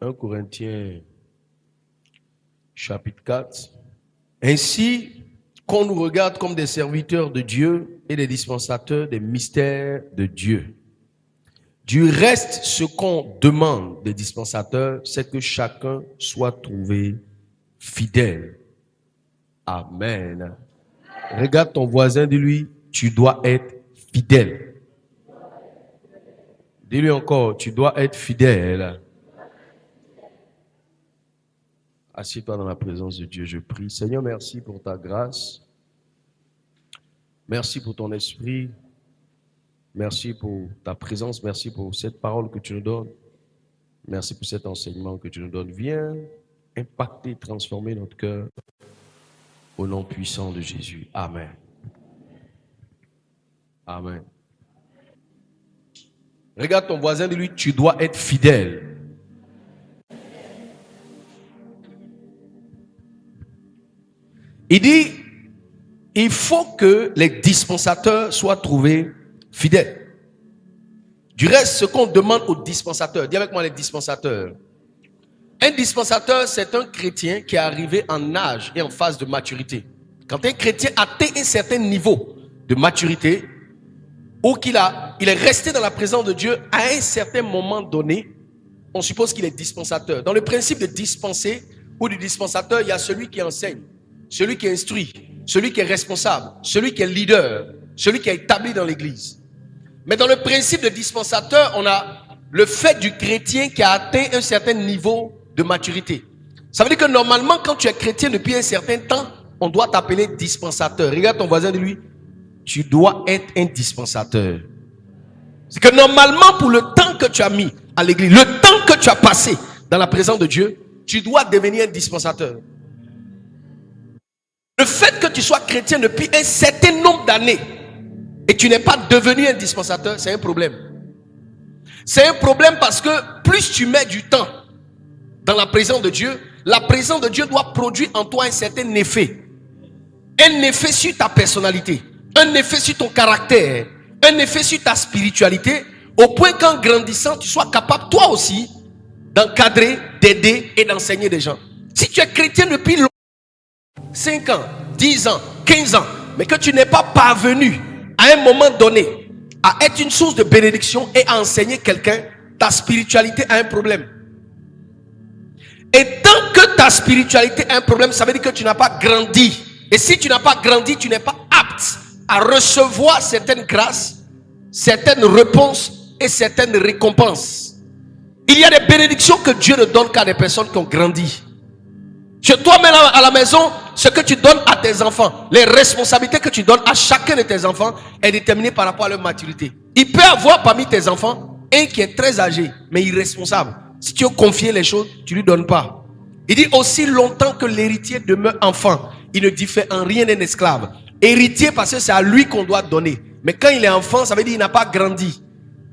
1 Corinthiens chapitre 4. Ainsi qu'on nous regarde comme des serviteurs de Dieu et des dispensateurs des mystères de Dieu. Du reste, ce qu'on demande des dispensateurs, c'est que chacun soit trouvé fidèle. Amen. Regarde ton voisin, dis-lui, tu dois être fidèle. Dis-lui encore, tu dois être fidèle. Assieds-toi dans la présence de Dieu, je prie. Seigneur, merci pour ta grâce. Merci pour ton esprit. Merci pour ta présence. Merci pour cette parole que tu nous donnes. Merci pour cet enseignement que tu nous donnes. Viens impacter, transformer notre cœur au nom puissant de Jésus. Amen. Amen. Regarde ton voisin, dis-lui, tu dois être fidèle. Il dit, il faut que les dispensateurs soient trouvés fidèles. Du reste, ce qu'on demande aux dispensateurs, dis avec moi les dispensateurs. Un dispensateur, c'est un chrétien qui est arrivé en âge et en phase de maturité. Quand un chrétien atteint un certain niveau de maturité, ou qu'il est resté dans la présence de Dieu à un certain moment donné, on suppose qu'il est dispensateur. Dans le principe de dispenser ou du dispensateur, il y a celui qui enseigne, celui qui instruit, celui qui est responsable, celui qui est leader, celui qui est établi dans l'église. Mais dans le principe de dispensateur, on a le fait du chrétien qui a atteint un certain niveau de maturité. Ça veut dire que normalement, quand tu es chrétien depuis un certain temps, on doit t'appeler dispensateur. Regarde ton voisin de lui, tu dois être un dispensateur. C'est que normalement, pour le temps que tu as mis à l'église, le temps que tu as passé dans la présence de Dieu, tu dois devenir un dispensateur. Le fait que tu sois chrétien depuis un certain nombre d'années et tu n'es pas devenu un dispensateur, c'est un problème. C'est un problème parce que plus tu mets du temps dans la présence de Dieu, la présence de Dieu doit produire en toi un certain effet. Un effet sur ta personnalité, un effet sur ton caractère, un effet sur ta spiritualité, au point qu'en grandissant, tu sois capable toi aussi d'encadrer, d'aider et d'enseigner des gens. Si tu es chrétien depuis longtemps, 5 ans, 10 ans, 15 ans, mais que tu n'es pas parvenu à un moment donné à être une source de bénédiction et à enseigner quelqu'un, ta spiritualité a un problème. Et tant que ta spiritualité a un problème, ça veut dire que tu n'as pas grandi. Et si tu n'as pas grandi, tu n'es pas apte à recevoir certaines grâces, certaines réponses et certaines récompenses. Il y a des bénédictions que Dieu ne donne qu'à des personnes qui ont grandi. Chez toi-même à la maison, ce que tu donnes à tes enfants, les responsabilités que tu donnes à chacun de tes enfants est déterminée par rapport à leur maturité. Il peut y avoir parmi tes enfants un qui est très âgé, mais irresponsable. Si tu veux confier les choses, tu ne lui donnes pas. Il dit aussi longtemps que l'héritier demeure enfant, il ne diffère en rien d'un esclave. Héritier parce que c'est à lui qu'on doit donner. Mais quand il est enfant, ça veut dire qu'il n'a pas grandi.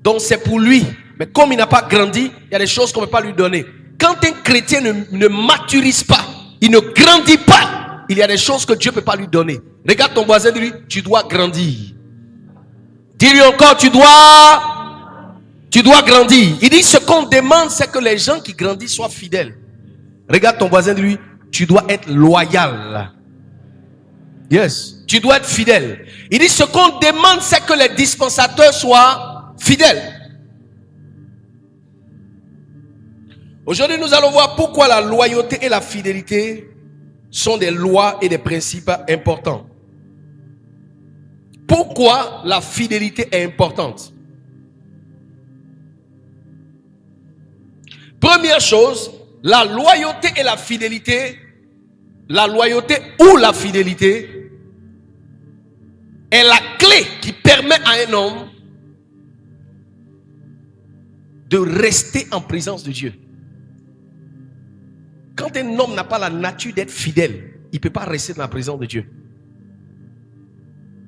Donc c'est pour lui. Mais comme il n'a pas grandi, il y a des choses qu'on ne peut pas lui donner. Quand un chrétien ne maturise pas, il ne grandit pas, il y a des choses que Dieu ne peut pas lui donner. Regarde ton voisin, dis-lui, tu dois grandir. Dis-lui encore, tu dois grandir. Il dit, ce qu'on demande, c'est que les gens qui grandissent soient fidèles. Regarde ton voisin, dis-lui, tu dois être loyal. Yes, tu dois être fidèle. Il dit, ce qu'on demande, c'est que les dispensateurs soient fidèles. Aujourd'hui, nous allons voir pourquoi la loyauté et la fidélité sont des lois et des principes importants. Pourquoi la fidélité est importante? Première chose, la loyauté et la fidélité, la loyauté ou la fidélité est la clé qui permet à un homme de rester en présence de Dieu. Quand un homme n'a pas la nature d'être fidèle, il ne peut pas rester dans la présence de Dieu.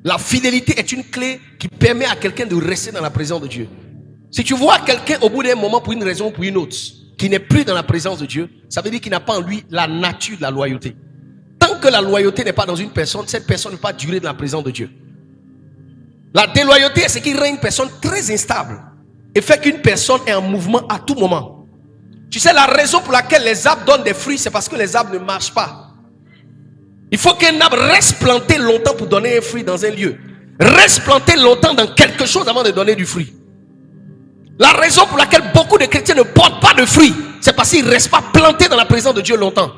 La fidélité est une clé qui permet à quelqu'un de rester dans la présence de Dieu. Si tu vois quelqu'un au bout d'un moment, pour une raison ou pour une autre, qui n'est plus dans la présence de Dieu, ça veut dire qu'il n'a pas en lui la nature de la loyauté. Tant que la loyauté n'est pas dans une personne, cette personne ne peut pas durer dans la présence de Dieu. La déloyauté, c'est qu'il rend une personne très instable et fait qu'une personne est en mouvement à tout moment. Tu sais, la raison pour laquelle les arbres donnent des fruits, c'est parce que les arbres ne marchent pas. Il faut qu'un arbre reste planté longtemps pour donner un fruit dans un lieu. Reste planté longtemps dans quelque chose avant de donner du fruit. La raison pour laquelle beaucoup de chrétiens ne portent pas de fruits, c'est parce qu'ils ne restent pas plantés dans la présence de Dieu longtemps.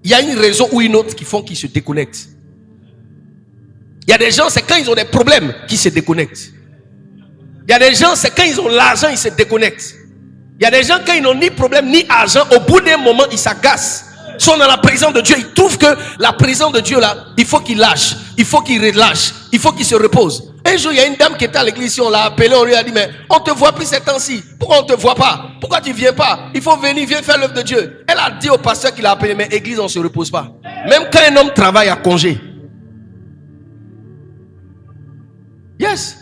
Il y a une raison ou une autre qui font qu'ils se déconnectent. Il y a des gens, c'est quand ils ont des problèmes qu'ils se déconnectent. Il y a des gens, c'est quand ils ont l'argent, ils se déconnectent. Il y a des gens, quand ils n'ont ni problème ni argent, au bout d'un moment, ils s'agacent. Ils sont dans la présence de Dieu. Ils trouvent que la présence de Dieu là, il faut qu'ils lâchent. Il faut qu'ils relâchent. Il faut qu'ils se reposent. Un jour, il y a une dame qui était à l'église, on l'a appelée, on lui a dit, mais on ne te voit plus ces temps-ci. Pourquoi on ne te voit pas? Pourquoi tu ne viens pas? Il faut venir, viens faire l'œuvre de Dieu. Elle a dit au pasteur qui l'a appelé, mais église, on ne se repose pas. Même quand un homme travaille à congé. Yes.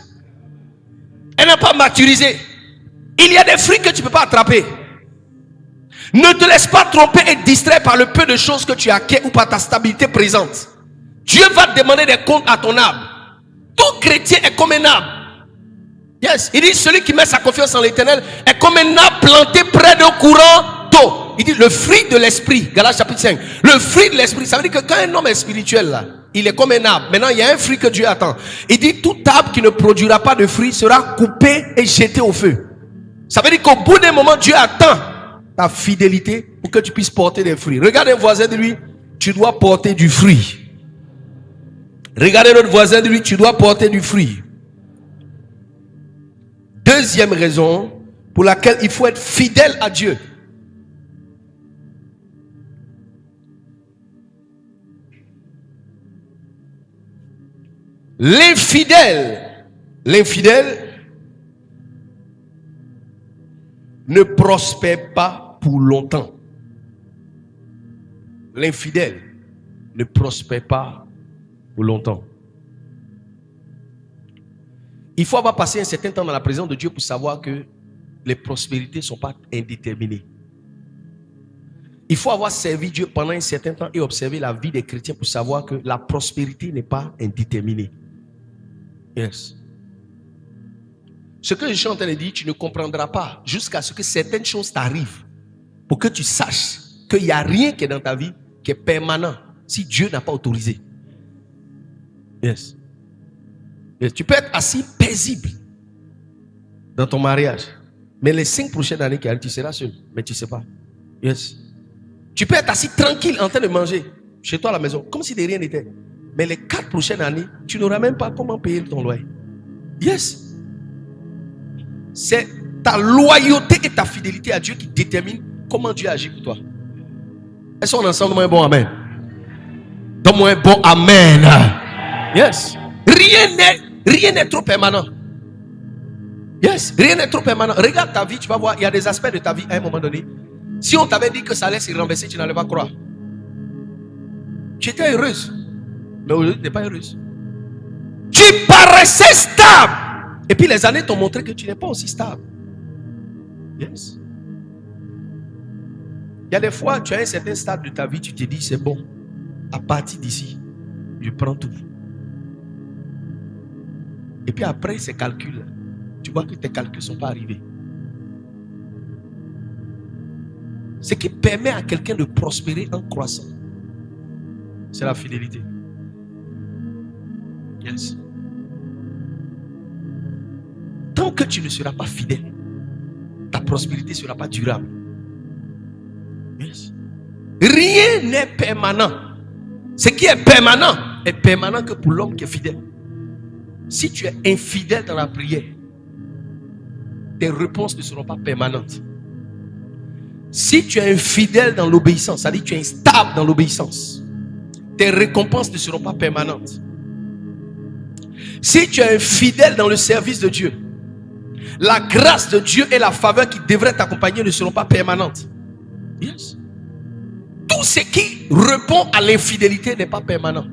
Elle n'a pas maturisé. Il y a des fruits que tu ne peux pas attraper. Ne te laisse pas tromper et distraire par le peu de choses que tu acquiers ou par ta stabilité présente. Dieu va te demander des comptes à ton arbre. Tout chrétien est comme un arbre. Yes. Il dit celui qui met sa confiance en l'Éternel est comme un arbre planté près d'un courant d'eau. Il dit le fruit de l'esprit. Galates chapitre 5. Le fruit de l'esprit. Ça veut dire que quand un homme est spirituel là, il est comme un arbre. Maintenant il y a un fruit que Dieu attend. Il dit tout arbre qui ne produira pas de fruit sera coupé et jeté au feu. Ça veut dire qu'au bout d'un moment Dieu attend ta fidélité pour que tu puisses porter des fruits. Regarde un voisin de lui, tu dois porter du fruit. Regardez notre voisin de lui, tu dois porter du fruit. Deuxième raison pour laquelle il faut être fidèle à Dieu. L'infidèle ne prospère pas pour longtemps. L'infidèle ne prospère pas pour longtemps. Il faut avoir passé un certain temps dans la présence de Dieu pour savoir que les prospérités ne sont pas indéterminées. Il faut avoir servi Dieu pendant un certain temps et observer la vie des chrétiens pour savoir que la prospérité n'est pas indéterminée. Yes. Ce que je suis en train de dire, tu ne comprendras pas jusqu'à ce que certaines choses t'arrivent pour que tu saches qu'il n'y a rien qui est dans ta vie qui est permanent si Dieu n'a pas autorisé. Yes. Yes. Tu peux être assis paisible dans ton mariage, mais les 5 prochaines années qui arrivent, tu seras seul, mais tu ne sais pas. Yes. Tu peux être assis tranquille en train de manger chez toi à la maison, comme si de rien n'était. Mais les 4 prochaines années, tu n'auras même pas comment payer ton loyer. Yes. C'est ta loyauté et ta fidélité à Dieu qui détermine comment Dieu agit pour toi. Est-ce qu'on est ensemble? Donne-moi un bon amen. Donne-moi un bon amen. Yes. Rien n'est trop permanent. Yes. Rien n'est trop permanent. Regarde ta vie, tu vas voir, il y a des aspects de ta vie à un moment donné. Si on t'avait dit que ça allait se renverser, tu n'allais pas croire. Tu étais heureuse. Mais aujourd'hui, tu n'es pas heureuse. Tu paraissais stable. Et puis les années t'ont montré que tu n'es pas aussi stable. Yes. Il y a des fois, tu as un certain stade de ta vie, tu te dis, c'est bon. À partir d'ici, je prends tout. Et puis après ces calculs, tu vois que tes calculs ne sont pas arrivés. Ce qui permet à quelqu'un de prospérer en croissant, c'est la fidélité. Yes. Tant que tu ne seras pas fidèle, ta prospérité ne sera pas durable. Yes. Rien n'est permanent. Ce qui est permanent que pour l'homme qui est fidèle. Si tu es infidèle dans la prière, tes réponses ne seront pas permanentes. Si tu es infidèle dans l'obéissance, c'est-à-dire que tu es instable dans l'obéissance, tes récompenses ne seront pas permanentes. Si tu es infidèle dans le service de Dieu, la grâce de Dieu et la faveur qui devraient t'accompagner ne seront pas permanentes. Yes. Tout ce qui répond à l'infidélité n'est pas permanent.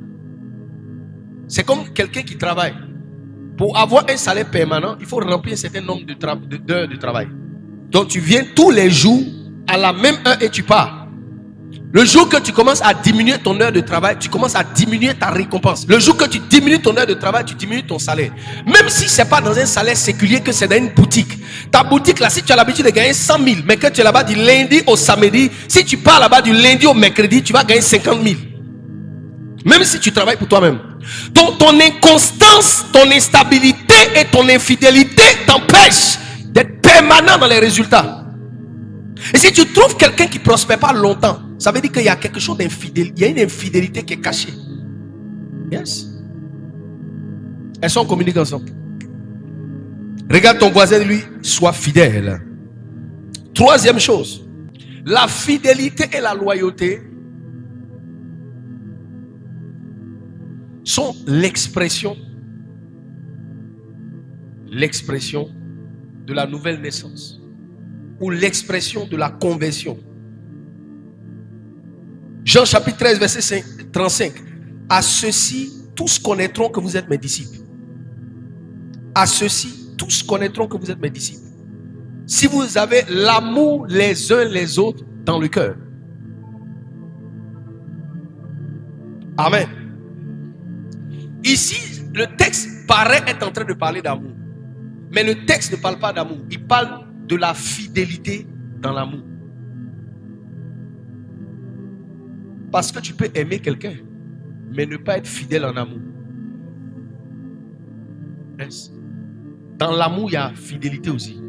C'est comme quelqu'un qui travaille. Pour avoir un salaire permanent, il faut remplir un certain nombre d'heures de travail. Donc tu viens tous les jours à la même heure et tu pars. Le jour que tu commences à diminuer ton heure de travail, tu commences à diminuer ta récompense. Le jour que tu diminues ton heure de travail, tu diminues ton salaire. Même si ce n'est pas dans un salaire séculier, que c'est dans une boutique. Ta boutique là, si tu as l'habitude de gagner 100 000, mais que tu es là-bas du lundi au samedi, si tu pars là-bas du lundi au mercredi, tu vas gagner 50 000. Même si tu travailles pour toi-même. Donc ton inconstance, ton instabilité et ton infidélité t'empêchent d'être permanent dans les résultats. Et si tu trouves quelqu'un qui ne prospère pas longtemps, ça veut dire qu'il y a quelque chose d'infidèle. Il y a une infidélité qui est cachée. Yes. Elles sont en communication ensemble. Regarde ton voisin, lui, sois fidèle. Troisième chose, la fidélité et la loyauté sont l'expression de la nouvelle naissance ou l'expression de la conversion. Jean chapitre 13 verset 35. À ceux-ci, tous connaîtront que vous êtes mes disciples. À ceux-ci, tous connaîtront que vous êtes mes disciples. Si vous avez l'amour les uns les autres dans le cœur. Amen. Ici, le texte paraît être en train de parler d'amour. Mais le texte ne parle pas d'amour. Il parle de la fidélité dans l'amour. Parce que tu peux aimer quelqu'un, mais ne pas être fidèle en amour. Yes. Dans l'amour, il y a fidélité aussi.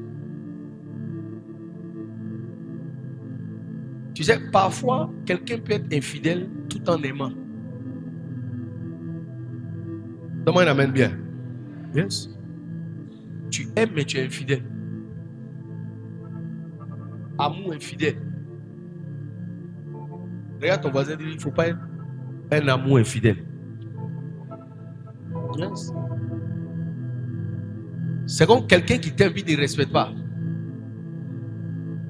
Tu sais, parfois, quelqu'un peut être infidèle tout en aimant. Donne-moi un amen bien. Yes. Tu aimes, mais tu es infidèle. Amour infidèle. Regarde ton voisin, il ne faut pas être un amour infidèle. Yes. C'est comme quelqu'un qui t'aime et ne te respecte pas.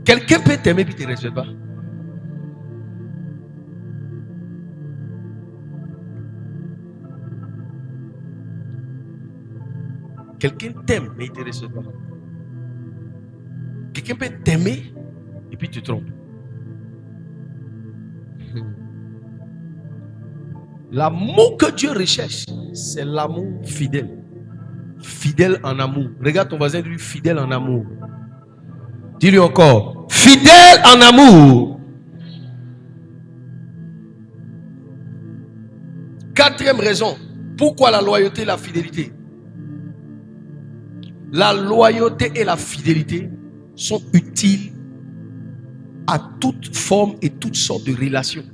Quelqu'un peut t'aimer et ne te respecte pas. Quelqu'un t'aime mais il ne te respecte pas. Quelqu'un peut t'aimer et puis te trompe. L'amour que Dieu recherche, c'est l'amour fidèle. Fidèle en amour. Regarde ton voisin, lui, fidèle en amour. Dis-lui encore, fidèle en amour. Quatrième raison, pourquoi la loyauté et la fidélité? La loyauté et la fidélité sont utiles à toute forme et toutes sortes de relations.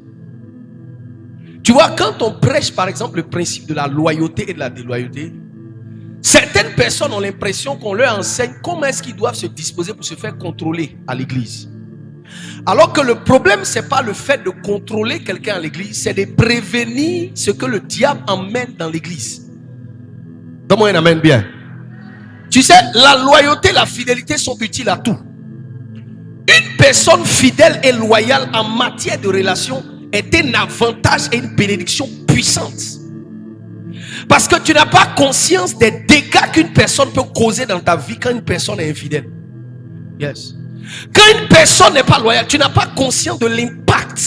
Tu vois, quand on prêche par exemple le principe de la loyauté et de la déloyauté, certaines personnes ont l'impression qu'on leur enseigne comment est-ce qu'ils doivent se disposer pour se faire contrôler à l'église. Alors que le problème, ce n'est pas le fait de contrôler quelqu'un à l'église, c'est de prévenir ce que le diable emmène dans l'église. Donne-moi un amen bien. Tu sais, la loyauté et la fidélité sont utiles à tout. Une personne fidèle et loyale en matière de relation est un avantage et une bénédiction puissante. Parce que tu n'as pas conscience des dégâts qu'une personne peut causer dans ta vie quand une personne est infidèle. Yes. Quand une personne n'est pas loyale, tu n'as pas conscience de l'impact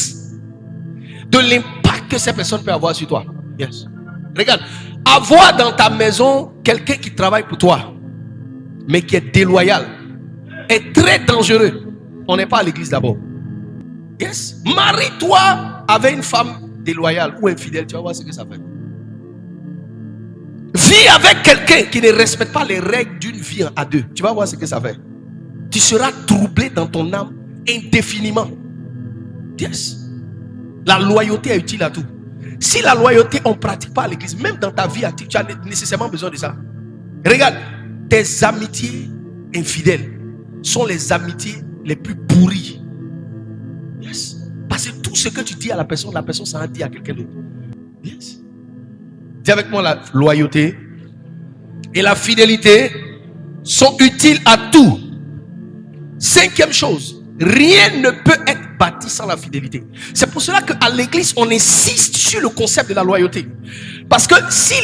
que cette personne peut avoir sur toi. Yes. Regarde, avoir dans ta maison quelqu'un qui travaille pour toi, mais qui est déloyal, est très dangereux. On n'est pas à l'église d'abord. Yes. Marie-toi avec une femme déloyale ou infidèle, tu vas voir ce que ça fait. Vis avec quelqu'un qui ne respecte pas les règles d'une vie à deux. Tu vas voir ce que ça fait. Tu seras troublé dans ton âme indéfiniment. Yes. La loyauté est utile à tout. Si la loyauté, on ne pratique pas à l'église, même dans ta vie active, tu as nécessairement besoin de ça. Regarde, tes amitiés infidèles sont les amitiés les plus pourries. Yes. Parce que tout ce que tu dis à la personne s'en a dit à quelqu'un d'autre. Yes. Dis avec moi, la loyauté et la fidélité sont utiles à tout. Cinquième chose, rien ne peut être bâti sans la fidélité. C'est pour cela qu'à l'église, on insiste sur le concept de la loyauté. Parce que si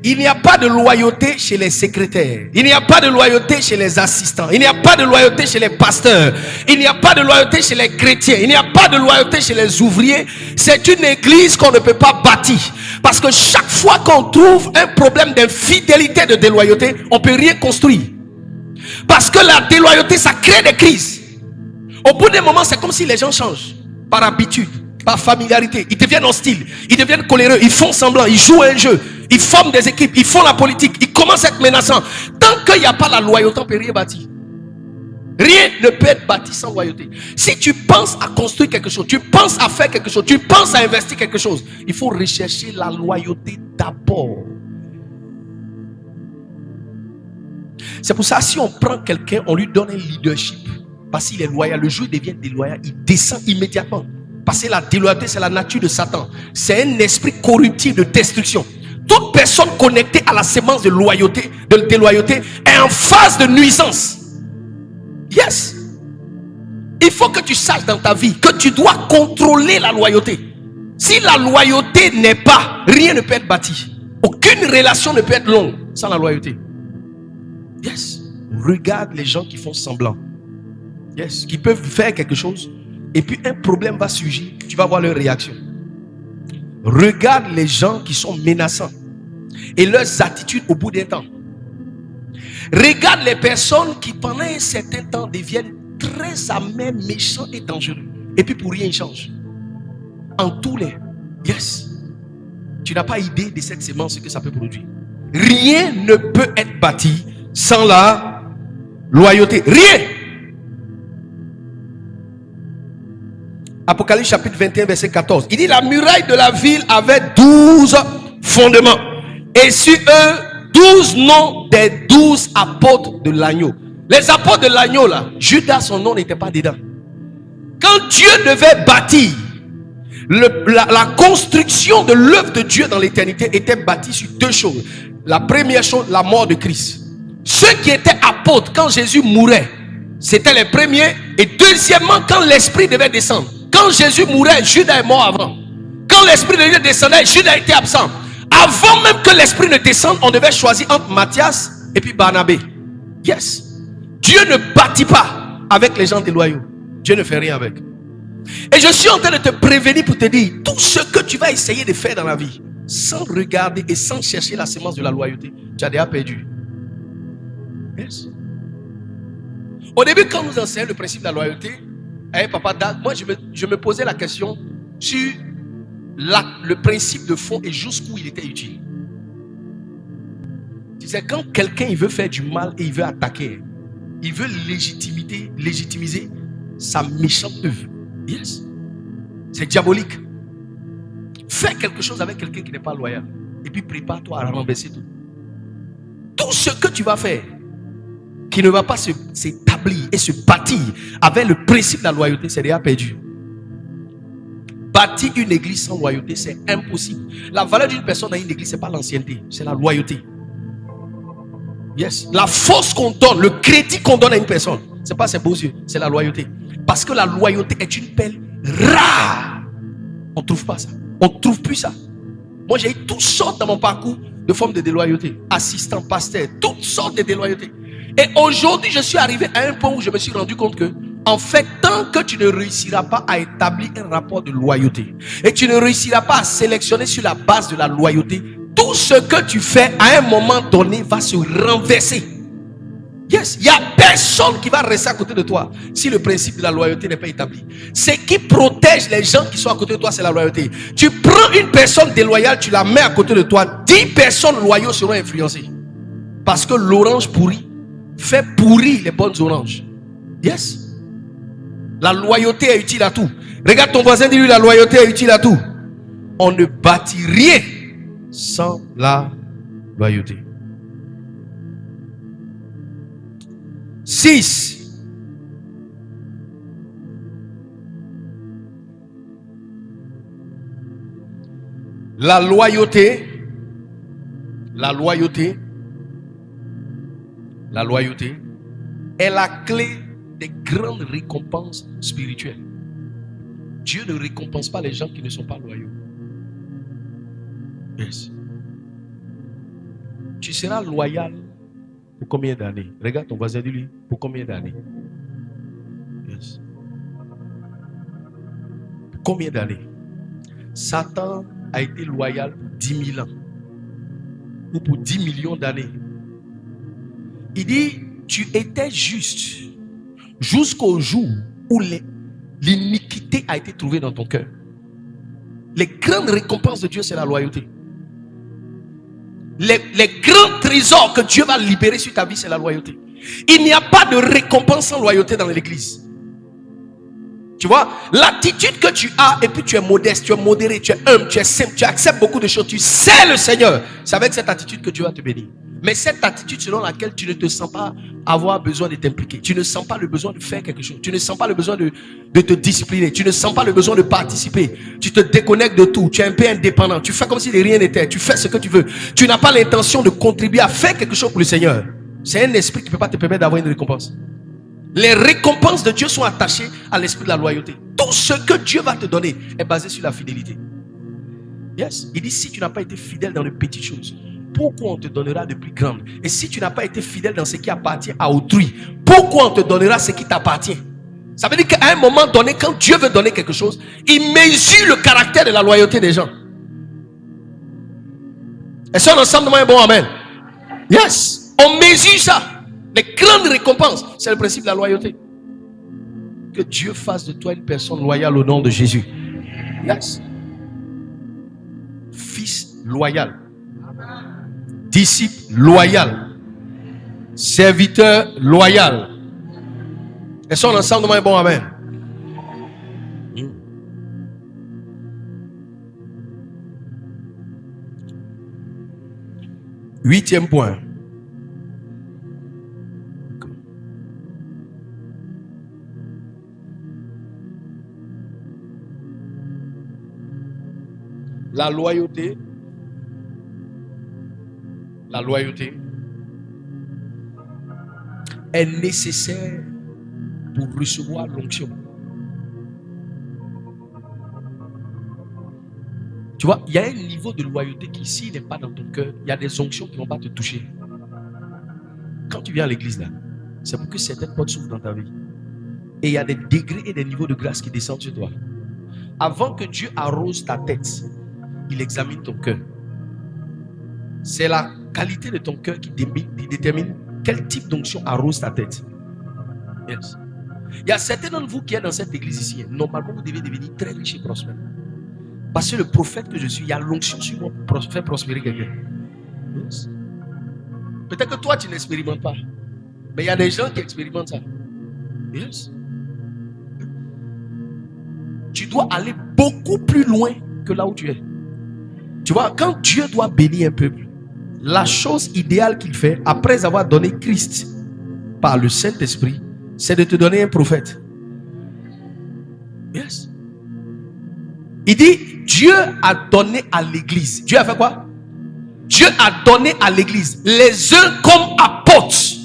Il n'y a pas de loyauté chez les secrétaires. Il n'y a pas de loyauté chez les assistants. Il n'y a pas de loyauté chez les pasteurs. Il n'y a pas de loyauté chez les chrétiens. Il n'y a pas de loyauté chez les ouvriers. C'est une église qu'on ne peut pas bâtir. Parce que chaque fois qu'on trouve un problème d'infidélité, de déloyauté, on ne peut rien construire. Parce que la déloyauté, ça crée des crises. Au bout d'un moment, c'est comme si les gens changent. Par habitude, par familiarité. Ils deviennent hostiles. Ils deviennent coléreux. Ils font semblant. Ils jouent un jeu. Ils forment des équipes. Ils font la politique. Ils commencent à être menaçants. Tant qu'il n'y a pas la loyauté, on ne peut rien bâtir. Rien ne peut être bâti sans loyauté. Si tu penses à construire quelque chose, tu penses à faire quelque chose, tu penses à investir quelque chose, il faut rechercher la loyauté d'abord. C'est pour ça, si on prend quelqu'un, on lui donne un leadership, parce qu'il est loyal, le jour où il devient déloyal, il descend immédiatement. Parce que la déloyauté, c'est la nature de Satan. C'est un esprit corruptif de destruction. Toute personne connectée à la sémence de loyauté, de déloyauté, est en phase de nuisance. Yes. Il faut que tu saches dans ta vie que tu dois contrôler la loyauté. Si la loyauté n'est pas, rien ne peut être bâti. Aucune relation ne peut être longue sans la loyauté. Yes. Regarde les gens qui font semblant. Yes. Qui peuvent faire quelque chose et puis un problème va surgir. Tu vas voir leur réaction. Regarde les gens qui sont menaçants et leurs attitudes au bout d'un temps. Regarde les personnes qui pendant un certain temps deviennent très amers, méchants et dangereux. Et puis pour rien ils changent. En tous les... Yes. Tu n'as pas idée de cette sémence que ça peut produire. Rien ne peut être bâti sans la loyauté. Rien. Apocalypse chapitre 21 verset 14. Il dit la muraille de la ville avait 12 fondements. Et sur eux 12 noms des 12 apôtres de l'agneau. Les apôtres de l'agneau là, Judas son nom n'était pas dedans. Quand Dieu devait bâtir la construction de l'œuvre de Dieu dans l'éternité était bâtie sur deux choses. La première chose, la mort de Christ. Ceux qui étaient apôtres quand Jésus mourait, c'était les premiers. Et deuxièmement, quand l'esprit devait descendre. Quand Jésus mourait, Judas est mort avant. Quand l'esprit de Dieu descendait, Judas était absent. Avant même que l'esprit ne descende, on devait choisir entre Matthias et puis Barnabé. Yes. Dieu ne bâtit pas avec les gens déloyaux. Dieu ne fait rien avec. Et je suis en train de te prévenir pour te dire, tout ce que tu vas essayer de faire dans la vie, sans regarder et sans chercher la sémence de la loyauté, tu as déjà perdu. Yes. Au début, quand nous enseignons le principe de la loyauté, avec Papa Dag, moi je me posais la question sur le principe de fond et jusqu'où il était utile. Tu sais, quand quelqu'un il veut faire du mal et il veut attaquer, il veut légitimiser sa méchante œuvre. Yes. C'est diabolique. Fais quelque chose avec quelqu'un qui n'est pas loyal. Et puis prépare-toi à renverser tout. Tout ce que tu vas faire qui ne va pas s'établir et se bâtir avec le principe de la loyauté, c'est déjà perdu. Bâtir une église sans loyauté, c'est impossible. La valeur d'une personne dans une église, ce n'est pas l'ancienneté, c'est la loyauté. Yes. La force qu'on donne, le crédit qu'on donne à une personne, ce n'est pas ses beaux yeux, c'est la loyauté. Parce que la loyauté est une perle rare. On ne trouve pas ça. On ne trouve plus ça. Moi, j'ai eu toutes sortes dans mon parcours de formes de déloyauté. Assistant, pasteur, toutes sortes de déloyauté. Et aujourd'hui, je suis arrivé à un point où je me suis rendu compte que, en fait, tant que tu ne réussiras pas à établir un rapport de loyauté et tu ne réussiras pas à sélectionner sur la base de la loyauté, tout ce que tu fais à un moment donné va se renverser. Yes, il n'y a personne qui va rester à côté de toi si le principe de la loyauté n'est pas établi. Ce qui protège les gens qui sont à côté de toi, c'est la loyauté. Tu prends une personne déloyale, tu la mets à côté de toi, 10 personnes loyaux seront influencées. Parce que l'orange pourri fait pourrir les bonnes oranges. Yes. La loyauté est utile à tout. Regarde ton voisin, dis-lui, la loyauté est utile à tout. On ne bâtit rien sans la loyauté. 6. La loyauté est la clé des grandes récompenses spirituelles. Dieu ne récompense pas les gens qui ne sont pas loyaux. Yes. Tu seras loyal pour combien d'années? Regarde ton voisin, dis-lui, pour combien d'années? Yes. Pour combien d'années? Satan a été loyal pour 10 000 ans. Ou pour 10 millions d'années. Il dit, tu étais juste jusqu'au jour où l'iniquité a été trouvée dans ton cœur. Les grandes récompenses de Dieu, c'est la loyauté. Les grands trésors que Dieu va libérer sur ta vie, c'est la loyauté. Il n'y a pas de récompense sans loyauté dans l'église. Tu vois, l'attitude que tu as, et puis tu es modeste, tu es modéré, tu es humble, tu es simple, tu acceptes beaucoup de choses, tu sais le Seigneur. C'est avec cette attitude que Dieu va te bénir. Mais cette attitude selon laquelle tu ne te sens pas avoir besoin de t'impliquer, tu ne sens pas le besoin de faire quelque chose, tu ne sens pas le besoin de te discipliner, tu ne sens pas le besoin de participer, tu te déconnectes de tout, tu es un peu indépendant, tu fais comme si de rien n'était, tu fais ce que tu veux, tu n'as pas l'intention de contribuer à faire quelque chose pour le Seigneur. C'est un esprit qui ne peut pas te permettre d'avoir une récompense. Les récompenses de Dieu sont attachées à l'esprit de la loyauté. Tout ce que Dieu va te donner est basé sur la fidélité. Yes. Il dit, si tu n'as pas été fidèle dans les petites choses, pourquoi on te donnera de plus grandes? Et si tu n'as pas été fidèle dans ce qui appartient à autrui, pourquoi on te donnera ce qui t'appartient? Ça veut dire qu'à un moment donné, quand Dieu veut donner quelque chose, il mesure le caractère de la loyauté des gens. Est-ce qu'on ensemble de un bon amen? Yes. On mesure ça. Les grandes récompenses, c'est le principe de la loyauté. Que Dieu fasse de toi une personne loyale au nom de Jésus. Yes. Fils loyal. Disciple loyal. Serviteur loyal. Est-ce qu'on ensemble de un bon amen? 8e point. La loyauté est nécessaire pour recevoir l'onction. Tu vois, il y a un niveau de loyauté qui, s'il n'est pas dans ton cœur, il y a des onctions qui ne vont pas te toucher. Quand tu viens à l'église là, c'est pour que certaines portes s'ouvrent dans ta vie. Et il y a des degrés et des niveaux de grâce qui descendent sur toi. Avant que Dieu arrose ta tête, il examine ton cœur. C'est la qualité de ton cœur qui détermine quel type d'onction arrose ta tête. Yes. Il y a certains d'entre vous qui êtes dans cette église ici. Normalement, vous devez devenir très riche et prospère. Parce que le prophète que je suis, il y a l'onction sur moi pour faire prospérer quelqu'un. Yes. Peut-être que toi, tu n'expérimentes pas. Mais il y a des gens qui expérimentent ça. Yes. Tu dois aller beaucoup plus loin que là où tu es. Tu vois, quand Dieu doit bénir un peuple, la chose idéale qu'il fait, après avoir donné Christ par le Saint-Esprit, c'est de te donner un prophète. Yes. Il dit, Dieu a donné à l'église. Dieu a fait quoi? Dieu a donné à l'église les uns comme apôtres.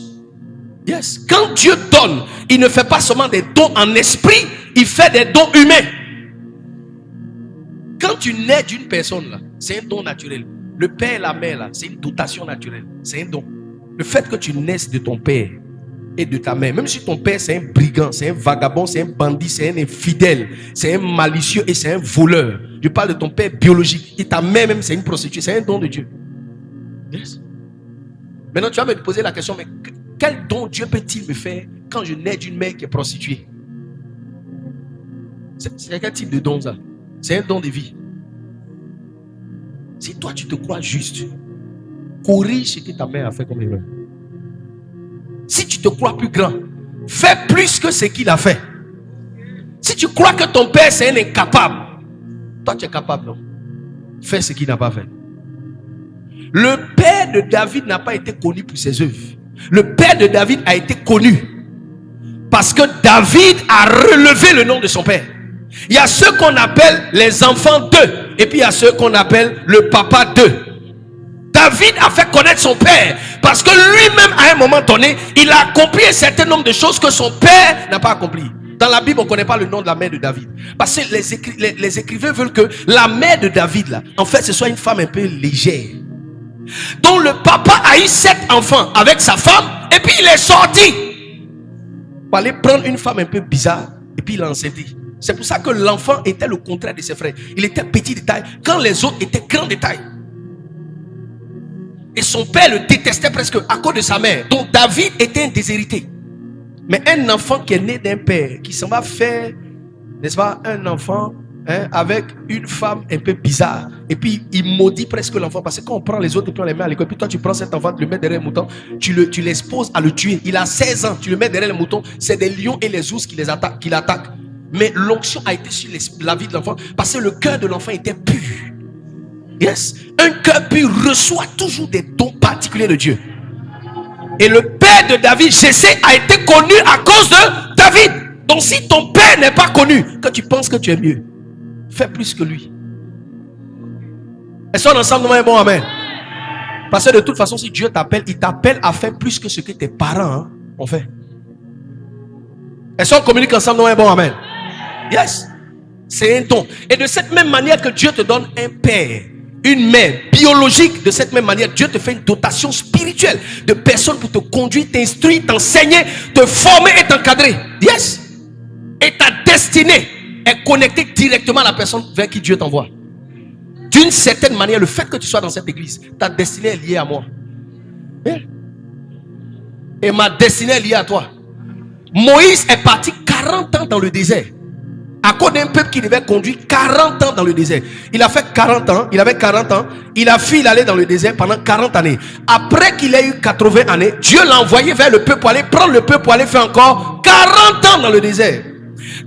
Yes. Quand Dieu donne, il ne fait pas seulement des dons en esprit, il fait des dons humains. Quand tu nais d'une personne là, c'est un don naturel. Le père et la mère là, c'est une dotation naturelle. C'est un don. Le fait que tu naisses de ton père et de ta mère, même si ton père c'est un brigand, c'est un vagabond, c'est un bandit, c'est un infidèle, c'est un malicieux et c'est un voleur. Je parle de ton père biologique. Et ta mère même c'est une prostituée. C'est un don de Dieu. Yes. Maintenant tu vas me poser la question, mais quel don Dieu peut-il me faire quand je nais d'une mère qui est prostituée? C'est quel type de don ça? C'est un don de vie. Si toi tu te crois juste, corrige ce que ta mère a fait comme erreur. Si tu te crois plus grand, fais plus que ce qu'il a fait. Si tu crois que ton père c'est un incapable, toi tu es capable, non? Fais ce qu'il n'a pas fait. Le père de David n'a pas été connu pour ses œuvres. Le père de David a été connu parce que David a relevé le nom de son père. Il y a ceux qu'on appelle les enfants d'eux, et puis il y a ceux qu'on appelle le papa d'eux. David a fait connaître son père parce que lui-même à un moment donné il a accompli un certain nombre de choses que son père n'a pas accompli. Dans la Bible on ne connaît pas le nom de la mère de David parce que les écrivains veulent que la mère de David là, en fait ce soit une femme un peu légère. Donc le papa a eu 7 enfants avec sa femme et puis il est sorti pour aller prendre une femme un peu bizarre et puis il l'a enceinté. C'est pour ça que l'enfant était le contraire de ses frères. Il était petit de taille quand les autres étaient grands de taille. Et son père le détestait presque à cause de sa mère. Donc David était un déshérité. Mais un enfant qui est né d'un père, qui s'en va faire, n'est-ce pas, un enfant avec une femme un peu bizarre. Et puis il maudit presque l'enfant. Parce que quand on prend les autres et puis on les met à l'école, puis toi tu prends cet enfant, tu le mets derrière le mouton, tu l'exposes à le tuer. Il a 16 ans, tu le mets derrière le mouton, c'est des lions et les ours qui l'attaquent. Mais l'onction a été sur la vie de l'enfant parce que le cœur de l'enfant était pur. Yes. Un cœur pur reçoit toujours des dons particuliers de Dieu. Et le père de David, Jessé, a été connu à cause de David. Donc si ton père n'est pas connu, que tu penses que tu es mieux, fais plus que lui. Est-ce qu'on ensemble nous est bon, amen? Parce que de toute façon, si Dieu t'appelle, il t'appelle à faire plus que ce que tes parents ont fait. Est-ce qu'on communique ensemble nous est bon, amen? Yes. C'est un don. Et de cette même manière que Dieu te donne un père, une mère biologique, de cette même manière, Dieu te fait une dotation spirituelle de personnes pour te conduire, t'instruire, t'enseigner, te former et t'encadrer. Yes. Et ta destinée est connectée directement à la personne vers qui Dieu t'envoie. D'une certaine manière, le fait que tu sois dans cette église, ta destinée est liée à moi. Et ma destinée est liée à toi. Moïse est parti 40 ans dans le désert. À cause d'un peuple qui devait conduire 40 ans dans le désert. Il a fait 40 ans, il avait 40 ans, il a fui aller dans le désert pendant 40 années. Après qu'il ait eu 80 années, Dieu l'a envoyé vers le peuple pour aller prendre le peuple pour aller faire encore 40 ans dans le désert.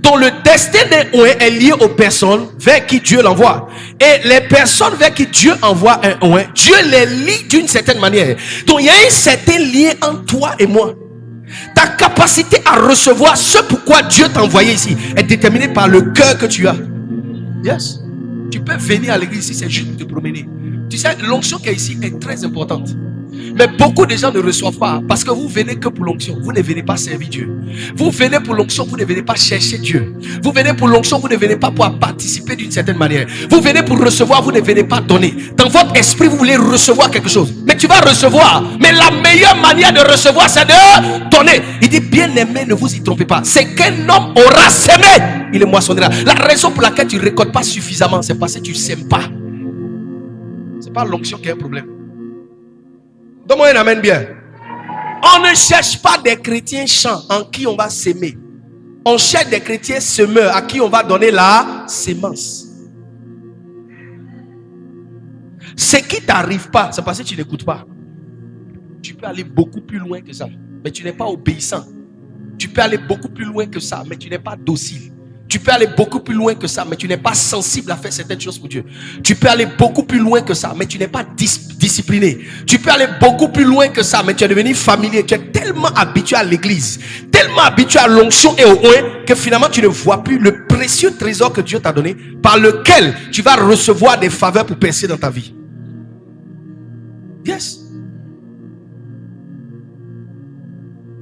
Donc le destin d'un oint est lié aux personnes vers qui Dieu l'envoie. Et les personnes vers qui Dieu envoie un oint, Dieu les lie d'une certaine manière. Donc il y a un certain lien entre toi et moi. Ta capacité à recevoir ce pourquoi Dieu t'a envoyé ici est déterminée par le cœur que tu as. Yes. Tu peux venir à l'église ici, c'est juste pour te promener. Tu sais, l'onction qui est ici est très importante. Mais beaucoup de gens ne reçoivent pas parce que vous venez que pour l'onction. Vous ne venez pas servir Dieu. Vous venez pour l'onction, vous ne venez pas chercher Dieu. Vous venez pour l'onction, vous ne venez pas pour participer d'une certaine manière. Vous venez pour recevoir, vous ne venez pas donner. Dans votre esprit, vous voulez recevoir quelque chose. Mais tu vas recevoir. Mais la meilleure manière de recevoir, c'est de donner. Il dit, bien aimé, ne vous y trompez pas. C'est qu'un homme aura semé, il le moissonnera. La raison pour laquelle tu ne récoltes pas suffisamment, c'est parce que tu ne sèmes pas. Ce n'est pas l'onction qui est un problème. Donne-moi un amen bien. On ne cherche pas des chrétiens chants en qui on va s'aimer. On cherche des chrétiens semeurs à qui on va donner la sémence. Ce qui ne t'arrive pas, c'est parce que tu n'écoutes pas. Tu peux aller beaucoup plus loin que ça, mais tu n'es pas obéissant. Tu peux aller beaucoup plus loin que ça, mais tu n'es pas docile. Tu peux aller beaucoup plus loin que ça, mais tu n'es pas sensible à faire certaines choses pour Dieu. Tu peux aller beaucoup plus loin que ça, mais tu n'es pas discipliné. Tu peux aller beaucoup plus loin que ça, mais tu es devenu familier. Tu es tellement habitué à l'église, tellement habitué à l'onction et au oint, que finalement tu ne vois plus le précieux trésor que Dieu t'a donné, par lequel tu vas recevoir des faveurs pour percer dans ta vie. Yes.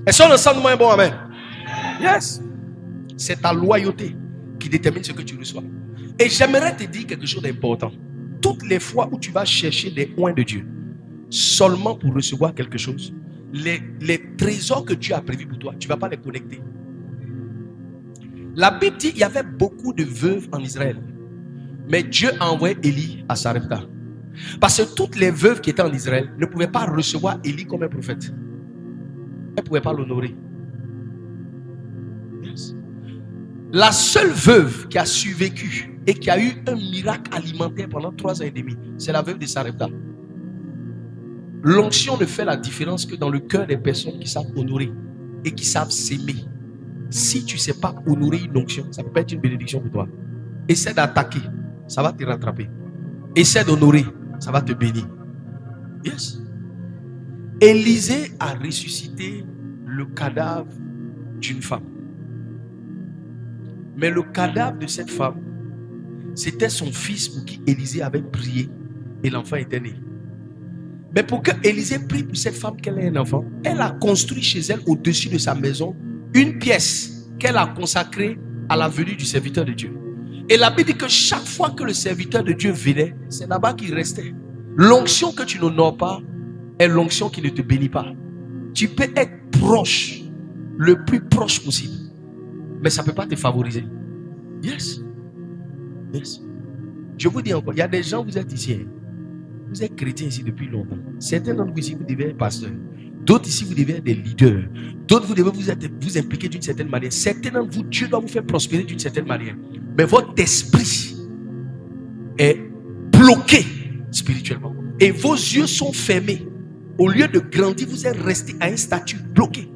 Est-ce qu'on ensemble un bon amen? Yes. C'est ta loyauté qui détermine ce que tu reçois. Et j'aimerais te dire quelque chose d'important. Toutes les fois où tu vas chercher des oints de Dieu, seulement pour recevoir quelque chose, les trésors que Dieu a prévus pour toi, tu ne vas pas les connecter. La Bible dit qu'il y avait beaucoup de veuves en Israël. Mais Dieu a envoyé Élie à Sarepta. Parce que toutes les veuves qui étaient en Israël ne pouvaient pas recevoir Élie comme un prophète. Elles ne pouvaient pas l'honorer. Yes. La seule veuve qui a survécu et qui a eu un miracle alimentaire pendant 3 ans et demi, c'est la veuve de Sarepta. L'onction ne fait la différence que dans le cœur des personnes qui savent honorer et qui savent s'aimer. Si tu ne sais pas honorer une onction, ça peut pas être une bénédiction pour toi. Essaie d'attaquer, ça va te rattraper. Essaie d'honorer, ça va te bénir. Yes. Élisée a ressuscité le cadavre d'une femme. Mais le cadavre de cette femme, c'était son fils pour qui Élisée avait prié et l'enfant était né. Mais pour que Élisée prie pour cette femme qu'elle ait un enfant, elle a construit chez elle, au-dessus de sa maison, une pièce qu'elle a consacrée à la venue du serviteur de Dieu. Et la Bible dit que chaque fois que le serviteur de Dieu venait, c'est là-bas qu'il restait. L'onction que tu n'honores pas est l'onction qui ne te bénit pas. Tu peux être proche, le plus proche possible, mais ça ne peut pas te favoriser. Yes. Yes. Je vous dis encore, il y a des gens, vous êtes ici, hein. Vous êtes chrétiens ici depuis longtemps. Certains d'entre vous ici, vous devez être pasteurs. D'autres ici, vous devez être des leaders. D'autres, vous devez vous impliquer d'une certaine manière. Certains d'entre vous, Dieu doit vous faire prospérer d'une certaine manière. Mais votre esprit est bloqué spirituellement. Et vos yeux sont fermés. Au lieu de grandir, vous êtes resté à un statut bloqué.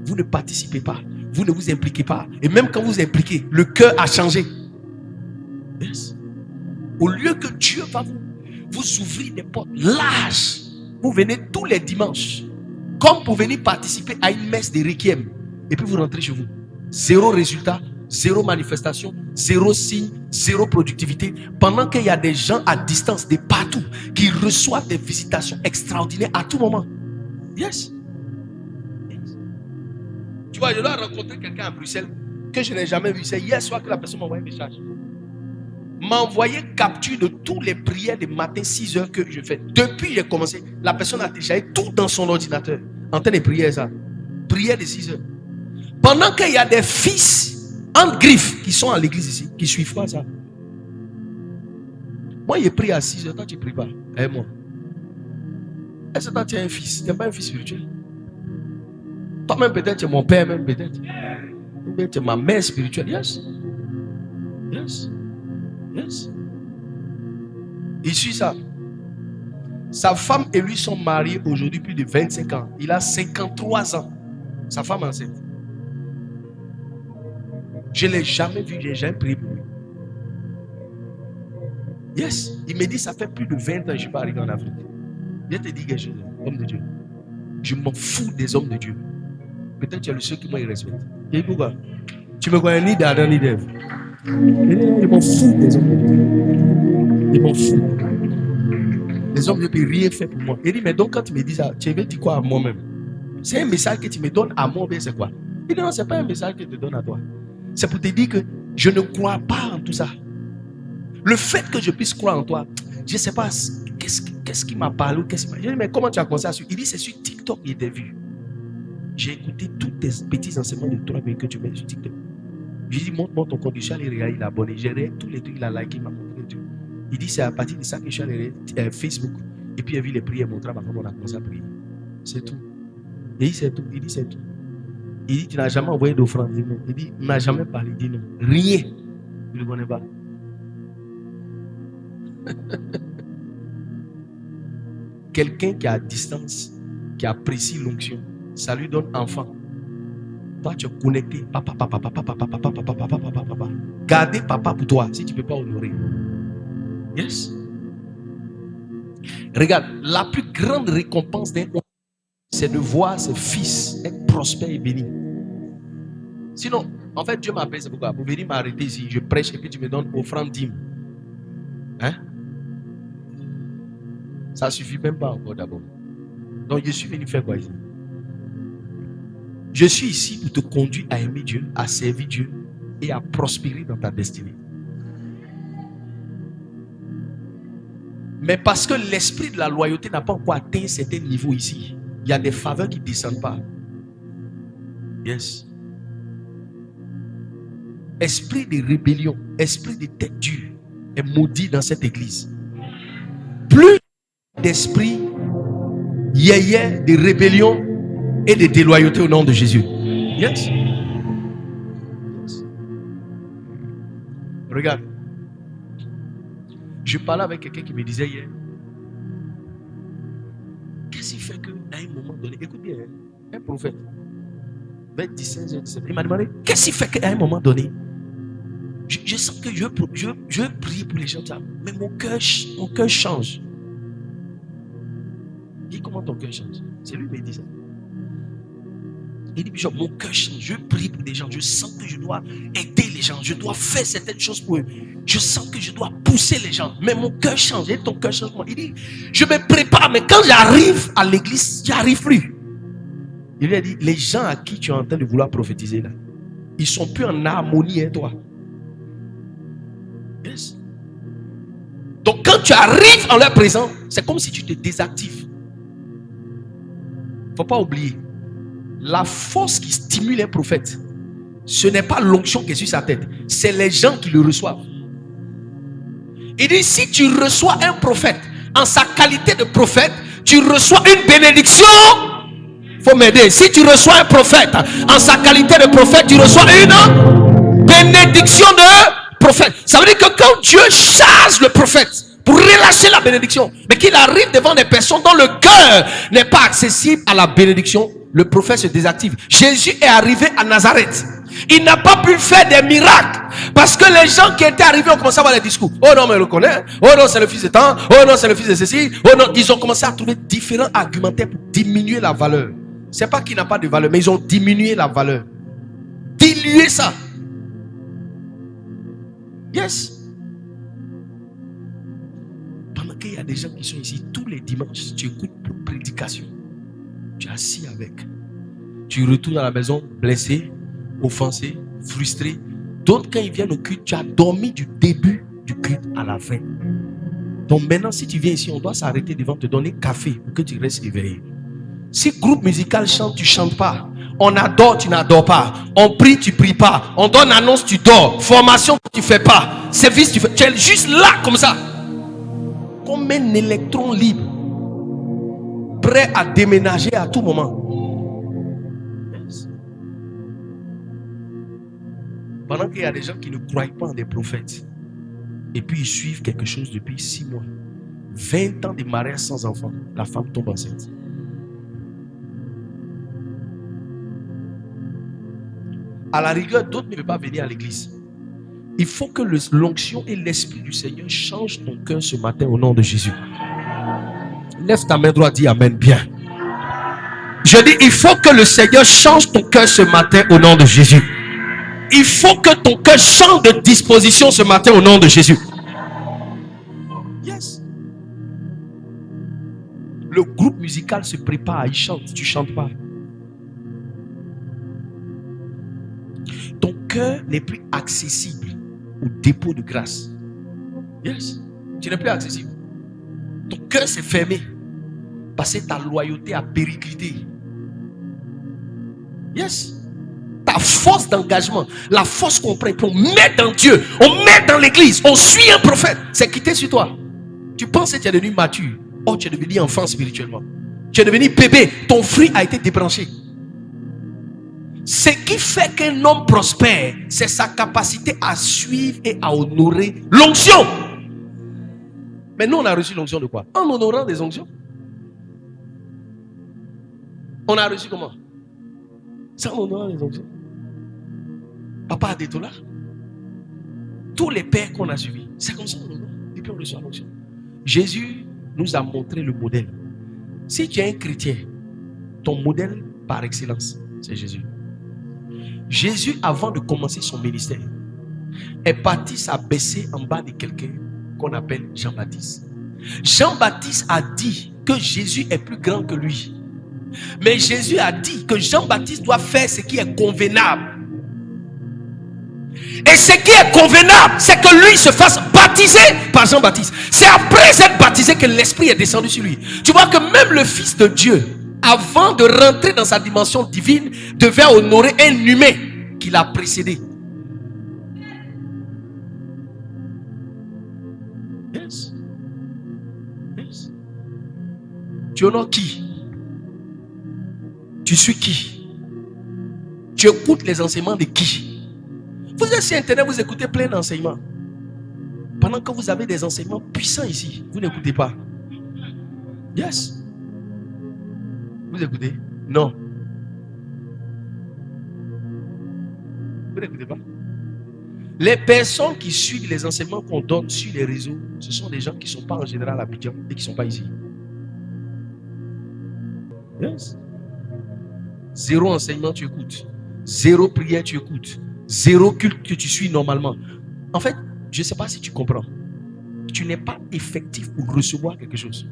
Vous ne participez pas. Vous ne vous impliquez pas. Et même quand vous impliquez, le cœur a changé. Yes. Au lieu que Dieu va vous ouvrir des portes larges. Vous venez tous les dimanches. Comme pour venir participer à une messe de requiem. Et puis vous rentrez chez vous. Zéro résultat, zéro manifestation, zéro signe, zéro productivité. Pendant qu'il y a des gens à distance de partout qui reçoivent des visitations extraordinaires à tout moment. Yes. Yes. Tu vois, je dois rencontrer quelqu'un à Bruxelles que je n'ai jamais vu. C'est hier soir que la personne m'a envoyé un message. M'a envoyé capture de toutes les prières de matin 6 heures que je fais. Depuis j'ai commencé, la personne a déjà tout dans son ordinateur. En train de prier ça. Prière de 6 heures. Pendant qu'il y a des fils en griffes qui sont à l'église ici, qui suivent pas ça. Moi, je prie à 6 heures, toi tu ne pries pas. Et moi. Est-ce que toi tu es un fils? Tu n'es pas un fils spirituel? Toi-même peut-être tu es mon père, même peut-être. Tu es ma mère spirituelle. Yes. Yes. Yes. Il suit ça. Sa femme et lui sont mariés aujourd'hui plus de 25 ans. Il a 53 ans. Sa femme enceinte. Je ne l'ai jamais vu, je n'ai jamais prié pour lui. Yes. Il me dit ça fait plus de 20 ans que je ne suis pas arrivé en Afrique. Je te dis quelque chose, homme de Dieu. Je m'en fous des hommes de Dieu. Peut-être tu es le seul qui m'a respecté. Et pourquoi? Tu me connais ni d'Adam ni d'Ève. Je m'en fous des hommes de Dieu. Je m'en fous. Les hommes de Dieu ne peuvent rien faire pour moi. Il dit, mais donc quand tu me dis ça, tu veux dire quoi à moi-même? C'est un message que tu me donnes à moi, mais c'est quoi? Il dit, non, ce n'est pas un message que je te donne à toi. C'est pour te dire que je ne crois pas en tout ça. Le fait que je puisse croire en toi, je ne sais pas qu'est-ce qui m'a parlé. Je dis, mais comment tu as commencé à suivre? Il dit, c'est sur TikTok qu'il t'a vu. J'ai écouté tous tes petits enseignements de toi que tu mets sur TikTok. J'ai dit, montre-moi ton compte. Je suis allé regarder, il a abonné. J'ai regardé tous les trucs, il a liké, il m'a montré tout. Il dit, c'est à partir de ça que je suis allé regarder Facebook. Et puis il a vu les prières, mon travail, on a commencé à prier. C'est tout. Et il dit, c'est tout. Il dit, c'est tout. Il dit, tu n'as jamais envoyé d'offrande. Il dit, il n'a jamais parlé. Il dit, non. Rien. Il ne le connaît pas. Quelqu'un qui est à distance, qui apprécie l'onction, ça lui donne enfant. Toi, tu es connecté. Papa. Gardez papa pour toi si tu ne peux pas honorer. Yes. Regarde, la plus grande récompense d'un homme, c'est de voir ses fils être prospères et bénis. Sinon, en fait, Dieu m'appelle, c'est pourquoi? Pour venir m'arrêter ici, je prêche et puis tu me donnes offrande dîme. Hein? Ça ne suffit même pas encore d'abord. Donc, je suis venu faire quoi ici? Je suis ici pour te conduire à aimer Dieu, à servir Dieu et à prospérer dans ta destinée. Mais parce que l'esprit de la loyauté n'a pas encore atteint un certain niveau ici, il y a des faveurs qui ne descendent pas. Yes. Esprit de rébellion, esprit de tête dure est maudit dans cette église. Plus d'esprit yéyé, de rébellion et de déloyauté au nom de Jésus. Yes. Yes. Regarde. Je parlais avec quelqu'un qui me disait hier, qu'est-ce qui fait qu'à un moment donné, écoute bien, un prophète, vers 17, il m'a demandé, qu'est-ce qui fait qu'à un moment donné, je sens que je veux prier pour les gens, mais mon cœur change. Il dit, comment ton cœur change? C'est lui qui me dit ça. Il dit, mon cœur change, je prie pour des gens, je sens que je dois aider les gens, je dois faire certaines choses pour eux, je sens que je dois pousser les gens, mais mon cœur change. Et ton cœur change. Il dit, je me prépare, mais quand j'arrive à l'église, j'y arrive plus. Il lui a dit, les gens à qui tu es en train de vouloir prophétiser là, ils sont plus en harmonie avec toi. Yes. Donc quand tu arrives en leur présence, c'est comme si tu te désactives. Il ne faut pas oublier, la force qui stimule un prophète, ce n'est pas l'onction qui est sur sa tête, c'est les gens qui le reçoivent. Il dit, si tu reçois un prophète en sa qualité de prophète, tu reçois une bénédiction. Il faut m'aider. Si tu reçois un prophète en sa qualité de prophète, tu reçois une bénédiction de prophète. Ça veut dire que quand Dieu charge le prophète pour relâcher la bénédiction, mais qu'il arrive devant des personnes dont le cœur n'est pas accessible à la bénédiction, le prophète se désactive. Jésus est arrivé à Nazareth. Il n'a pas pu faire des miracles parce que les gens qui étaient arrivés ont commencé à avoir des discours. Oh non, mais on le connaît. Oh non, c'est le fils de temps. Oh non, c'est le fils de ceci. Oh non, ils ont commencé à trouver différents argumentaires pour diminuer la valeur. C'est pas qu'il n'a pas de valeur, mais ils ont diminué la valeur. Diluer ça. Yes. Pendant qu'il y a des gens qui sont ici tous les dimanches, tu écoutes une prédication. Tu es assis avec. Tu retournes à la maison blessé, offensé, frustré. D'autres, quand ils viennent au culte, tu as dormi du début du culte à la fin. Donc maintenant, si tu viens ici, on doit s'arrêter devant te donner café pour que tu restes éveillé. Si groupe musical chante, tu ne chantes pas. On adore, tu n'adores pas. On prie, tu ne pries pas. On donne annonce, tu dors. Formation, tu ne fais pas. Service, tu fais. Tu es juste là, comme ça. Comme un électron libre. Prêt à déménager à tout moment. Yes. Pendant qu'il y a des gens qui ne croient pas en des prophètes. Et puis ils suivent quelque chose depuis 6 mois. 20 ans de mariage sans enfant. La femme tombe enceinte. À la rigueur, d'autres ne veulent pas venir à l'église. Il faut que l'onction et l'esprit du Seigneur changent ton cœur ce matin au nom de Jésus. Lève ta main droite, dis Amen bien. Je dis, il faut que le Seigneur change ton cœur ce matin au nom de Jésus. Il faut que ton cœur change de disposition ce matin au nom de Jésus. Yes. Le groupe musical se prépare, il chante, tu ne chantes pas. Ton cœur n'est plus accessible au dépôt de grâce. Yes. Tu n'es plus accessible. Ton cœur s'est fermé parce que ta loyauté a périclité. Yes. Ta force d'engagement, la force qu'on prend, on met dans Dieu, on met dans l'église, on suit un prophète, c'est quitté sur toi. Tu penses que tu es devenu mature. Oh, tu es devenu enfant spirituellement. Tu es devenu bébé. Ton fruit a été débranché. Ce qui fait qu'un homme prospère, c'est sa capacité à suivre et à honorer l'onction. Mais nous, on a reçu l'onction de quoi? En honorant des onctions. On a reçu comment? C'est en honorant des onctions. Papa Adetola, tous les pères qu'on a suivis, c'est comme ça on honore. Et puis on reçoit l'onction. Jésus nous a montré le modèle. Si tu es un chrétien, ton modèle par excellence, c'est Jésus. Jésus, avant de commencer son ministère, est parti s'abaisser en bas de quelqu'un qu'on appelle Jean-Baptiste. Jean-Baptiste a dit que Jésus est plus grand que lui. Mais Jésus a dit que Jean-Baptiste doit faire ce qui est convenable. Et ce qui est convenable, c'est que lui se fasse baptiser par Jean-Baptiste. C'est après être baptisé que l'Esprit est descendu sur lui. Tu vois que même le Fils de Dieu, avant de rentrer dans sa dimension divine, devait honorer un humain qui l'a précédé. Yes. Yes. Tu honores qui? Tu suis qui? Tu écoutes les enseignements de qui? Vous êtes sur Internet, vous écoutez plein d'enseignements. Pendant que vous avez des enseignements puissants ici, vous n'écoutez pas. Yes. Vous écoutez? Non. Vous n'écoutez pas? Les personnes qui suivent les enseignements qu'on donne sur les réseaux, ce sont des gens qui ne sont pas en général à Abidjan et qui ne sont pas ici. Yes. 0 enseignement tu écoutes. 0 prière tu écoutes. 0 culte que tu suis normalement. En fait, je ne sais pas si tu comprends. Tu n'es pas effectif pour recevoir quelque chose.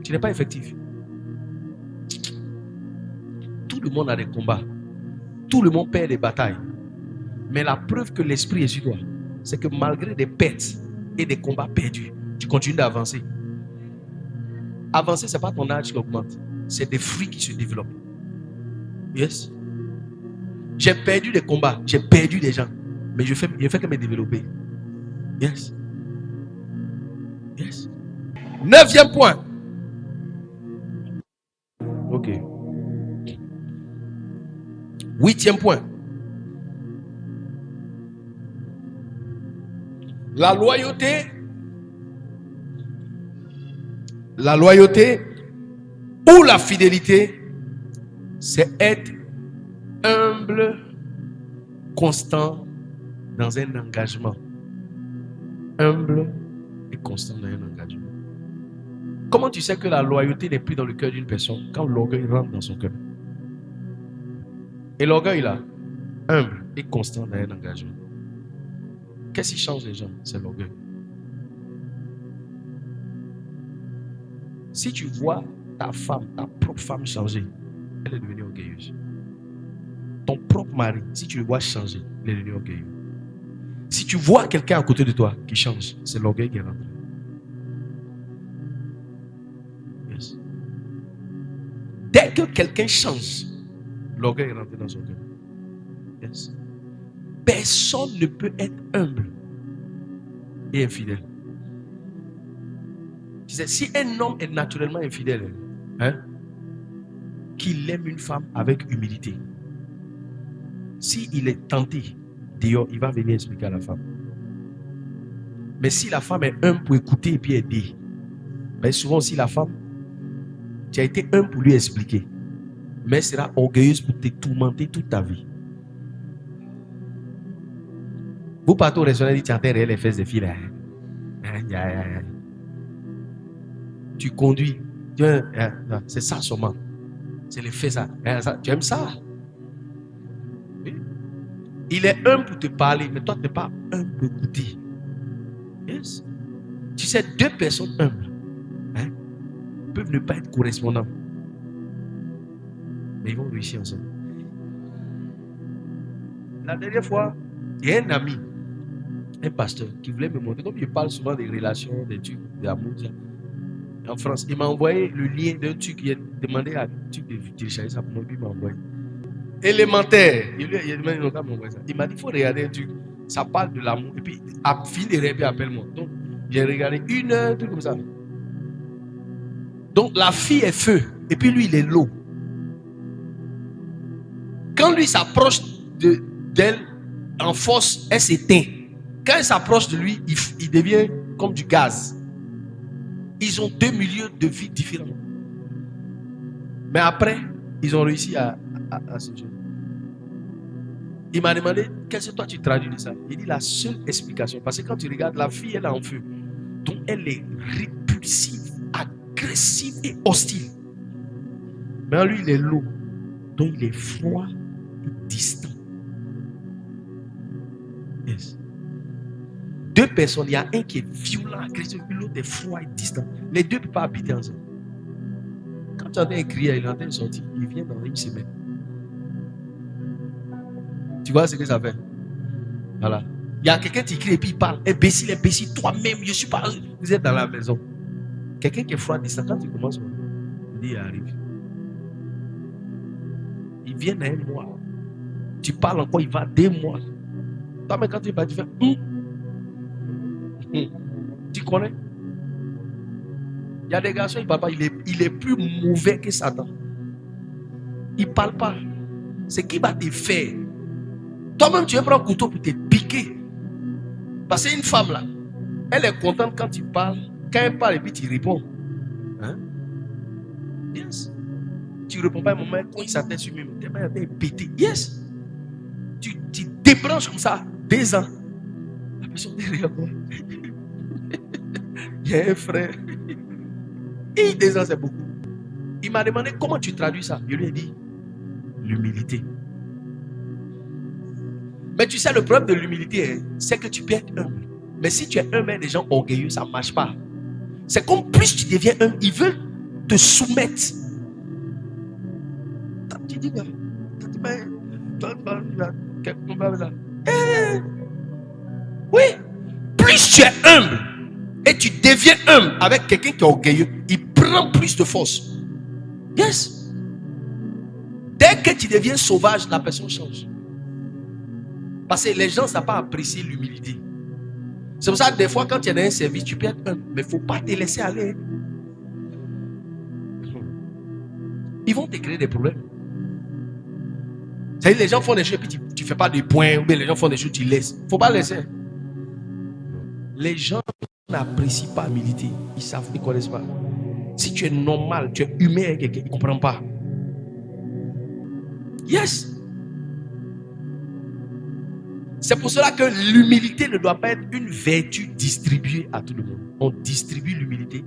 Tu n'es pas effectif. Tout le monde a des combats. Tout le monde perd des batailles. Mais la preuve que l'esprit est sur toi, c'est que malgré des pertes et des combats perdus, tu continues d'avancer. Avancer, ce n'est pas ton âge qui augmente. C'est des fruits qui se développent. Yes. J'ai perdu des combats, j'ai perdu des gens. Mais je fais que me développer. Yes. Yes. 9e point. Ok. 8e point. La loyauté ou la fidélité, c'est être humble, constant dans un engagement. Humble et constant dans un engagement. Comment tu sais que la loyauté n'est plus dans le cœur d'une personne quand l'orgueil rentre dans son cœur? Et l'orgueil là, humble et constant dans un engagement. Qu'est-ce qui change les gens? C'est l'orgueil. Si tu vois ta femme, ta propre femme changer, elle est devenue orgueilleuse. Ton propre mari, si tu le vois changer, il est devenu orgueilleux. Si tu vois quelqu'un à côté de toi qui change, c'est l'orgueil qui est rentré. Yes. Dès que quelqu'un change, l'orgueil est rentré dans son cœur. Yes. Personne ne peut être humble et infidèle. Tu sais, si un homme est naturellement infidèle, qu'il aime une femme avec humilité, s'il est tenté dehors, il va venir expliquer à la femme. Mais si la femme est humble pour écouter et puis aider, ben souvent aussi la femme, tu as été humble pour lui expliquer, mais elle sera orgueilleuse pour te tourmenter toute ta vie. Vous partez au restaurant et dites, tu entends les fesses des filles là. Tu conduis. C'est ça seulement. C'est les fesses ça. Tu aimes ça? Il est humble pour te parler, mais toi tu n'es pas humble pour écouter. Yes. Tu sais, deux personnes humbles peuvent ne pas être correspondants, mais ils vont réussir ensemble. La dernière fois, il y a un ami, un pasteur, qui voulait me montrer, comme il parle souvent des relations, des trucs, d'amour, en France. Il m'a envoyé le lien d'un truc, il a demandé à truc de télécharger ça pour moi, puis il m'a envoyé. Élémentaire. Il m'a dit, il faut regarder un truc. Ça parle de l'amour. Et puis, à fin de rêver, appelle-moi. Donc, j'ai regardé 1 heure, tout comme ça. Donc, la fille est feu. Et puis, lui, il est l'eau. Quand lui s'approche d'elle, en force, elle s'éteint. Quand elle s'approche de lui, il devient comme du gaz. Ils ont 2 milieux de vie différents. Mais après, ils ont réussi à se joindre. Il m'a demandé, qu'est-ce que toi tu traduis de ça? Il dit la seule explication. Parce que quand tu regardes, la fille, elle est en feu. Donc elle est répulsive, agressive et hostile. Mais lui, il est lourd. Donc il est froid et distant. Yes. 2 personnes, il y a un qui est violent, agressif, et l'autre est froid et distant. Les 2 ne peuvent pas habiter ensemble. Quand tu entends crier, il entend sortir, il vient dans 1 semaine. Tu vois ce que ça fait? Voilà. Il y a quelqu'un qui crie et puis il parle. Imbécile, toi-même, je suis pas. Vous êtes dans la maison. Quelqu'un qui est froid, distant, quand tu commences, il dit, il arrive. Il vient dans 1 mois. Tu parles encore, il va 2 mois. Toi, mais quand tu vas, tu fais. Tu connais? Il y a des garçons, il ne parle pas. Il est plus mauvais que Satan. Il ne parle pas. C'est qui va te faire? Toi-même, tu veux prendre un couteau pour te piquer. Parce qu'une femme là, elle est contente quand tu parles. Quand elle parle et puis tu réponds. Hein? Yes. Tu ne réponds pas à un moment quand il s'attend sur lui. Tu es pété. Yes. Tu débranches comme ça. 2 ans. La personne derrière moi. Il y a un frère. Et 2 ans, c'est beaucoup. Il m'a demandé comment tu traduis ça. Je lui ai dit l'humilité. Mais tu sais, le problème de l'humilité, c'est que tu peux être humble. Mais si tu es humble et des gens orgueilleux, ça ne marche pas. C'est comme plus tu deviens humble, ils veulent te soumettre. Tu dis, oui, plus tu es humble, tu deviens humble avec quelqu'un qui est orgueilleux, il prend plus de force. Yes. Dès que tu deviens sauvage, la personne change. Parce que les gens ne savent pas apprécier l'humilité. C'est pour ça que des fois, quand tu es dans un service, tu peux être humble. Mais il ne faut pas te laisser aller. Ils vont te créer des problèmes. C'est-à-dire, les gens font des choses et puis tu ne fais pas de points. Ou bien les gens font des choses, tu laisses. Il ne faut pas laisser. Les gens n'apprécient pas l'humilité. Ils savent, ils ne connaissent pas. Si tu es normal, tu es humain avec quelqu'un, ils ne comprennent pas. Yes. C'est pour cela que l'humilité ne doit pas être une vertu distribuée à tout le monde. On distribue l'humilité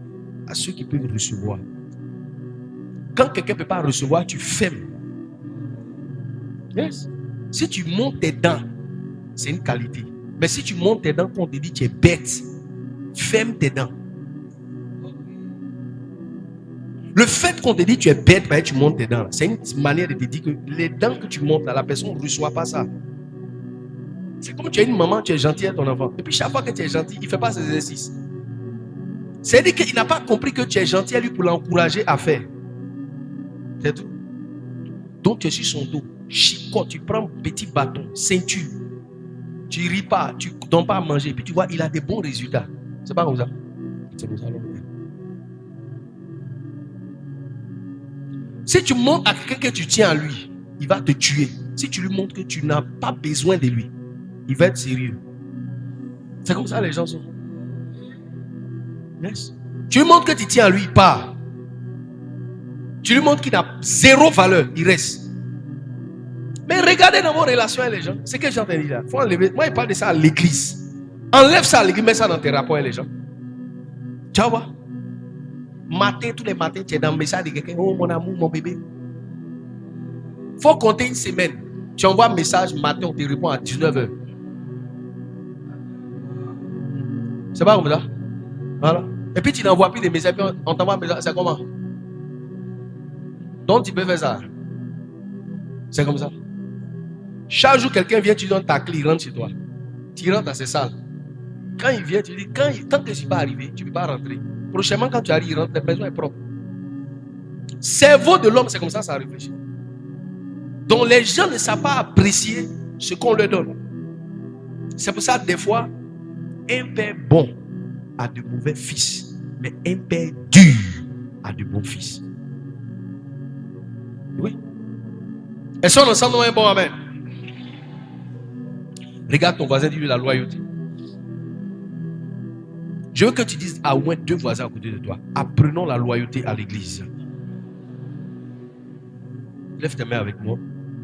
à ceux qui peuvent recevoir. Quand quelqu'un ne peut pas recevoir, tu fermes. Yes. Si tu montes tes dents, c'est une qualité. Mais si tu montes tes dents, quand on te dit tu es bête, ferme tes dents. Le fait qu'on te dit tu es bête, tu montes tes dents, c'est une manière de te dire que les dents que tu montes, la personne ne reçoit pas ça. C'est comme tu as une maman, tu es gentil à ton enfant. Et puis chaque fois que tu es gentil, il ne fait pas ses exercices. C'est-à-dire qu'il n'a pas compris que tu es gentil à lui pour l'encourager à faire. C'est tout. Donc tu es sur son dos, chicote, tu prends un petit bâton, ceinture. Tu ne ris pas, tu ne donnes pas à manger. Et puis tu vois, il a des bons résultats. C'est pas comme ça. C'est comme ça. Si tu montres à quelqu'un que tu tiens à lui, il va te tuer. Si tu lui montres que tu n'as pas besoin de lui, il va être sérieux. C'est comme ça les gens sont. Yes. Tu lui montres que tu tiens à lui, il part. Tu lui montres qu'il n'a zéro valeur, il reste. Mais regardez dans vos relations avec les gens. C'est que j'entends dire là. Faut enlever. Moi, il parle de ça à l'église. Enlève ça à l'église, mets ça dans tes rapports avec les gens. Tu vois? Matin, tous les matins, tu es dans le message de quelqu'un. Oh mon amour, mon bébé. Faut compter une semaine. Tu envoies un message matin, on te répond à 19h. C'est pas comme ça? Voilà. Et puis tu n'envoies plus des messages, puis on t'envoie un message. C'est comment? Donc tu peux faire ça. C'est comme ça. Chaque jour, quelqu'un vient, tu donnes ta clé, il rentre chez toi. Tu rentres dans ces salles. Quand il vient, tu dis, tant que je ne suis pas arrivé, tu ne peux pas rentrer. Prochainement, quand tu arrives, il rentre, la maison est propre. Cerveau de l'homme, c'est comme ça réfléchit. Donc les gens ne savent pas apprécier ce qu'on leur donne. C'est pour ça que des fois, un père bon a de mauvais fils, mais un père dur a de bons fils. Oui. Est-ce qu'on ensemble un bon amen? Regarde ton voisin, dis-lui la loyauté. Je veux que tu dises à au moins 2 voisins à côté de toi. Apprenons la loyauté à l'église. Lève tes mains avec moi.